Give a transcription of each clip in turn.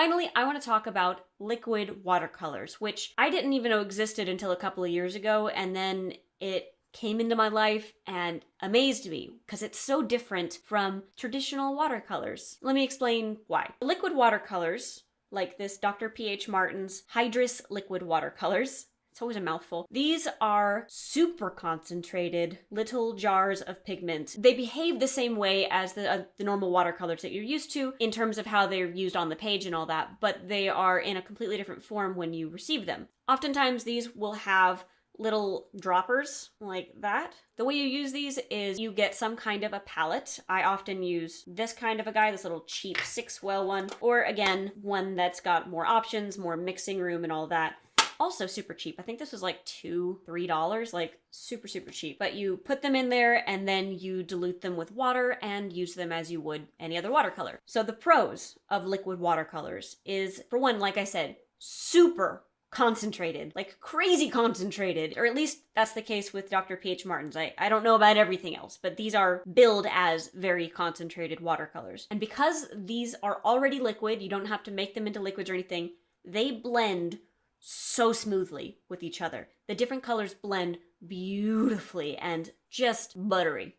finally, I want to talk about liquid watercolors, which I didn't even know existed until a couple of years ago, and then it came into my life and amazed me because it's so different from traditional watercolors. Let me explain why. Liquid watercolors, like this Dr. P.H. Martin's Hydrus liquid watercolors, it's always a mouthful. These are super concentrated little jars of pigment. They behave the same way as the normal watercolors that you're used to in terms of how they're used on the page and all that, but they are in a completely different form when you receive them. Oftentimes these will have little droppers like that. The way you use these is you get some kind of a palette. I often use this kind of a guy, this little cheap 6-well one, or again, one that's got more options, more mixing room and all that. Also super cheap. I think this was like $2-3, like super cheap. But you put them in there and then you dilute them with water and use them as you would any other watercolor. So the pros of liquid watercolors is, for one, like I said, super concentrated, like crazy concentrated, or at least that's the case with Dr. P.H. Martin's. I don't know about everything else, but these are billed as very concentrated watercolors. And because these are already liquid, you don't have to make them into liquids or anything, they blend so smoothly with each other. The different colors blend beautifully and just buttery,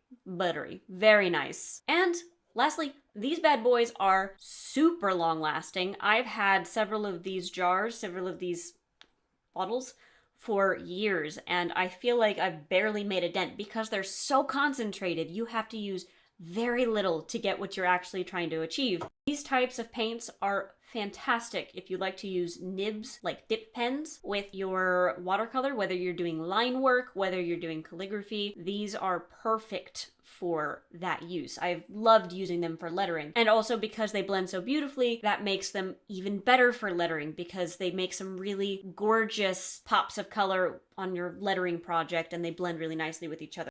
very nice. And lastly, these bad boys are super long lasting. I've had several of these jars, several of these bottles for years, and I feel like I've barely made a dent because they're so concentrated. You have to use very little to get what you're actually trying to achieve. These types of paints are fantastic if you like to use nibs, like dip pens, with your watercolor, whether you're doing line work, whether you're doing calligraphy. These are perfect for that use. I've loved using them for lettering. And also because they blend so beautifully, that makes them even better for lettering because they make some really gorgeous pops of color on your lettering project and they blend really nicely with each other.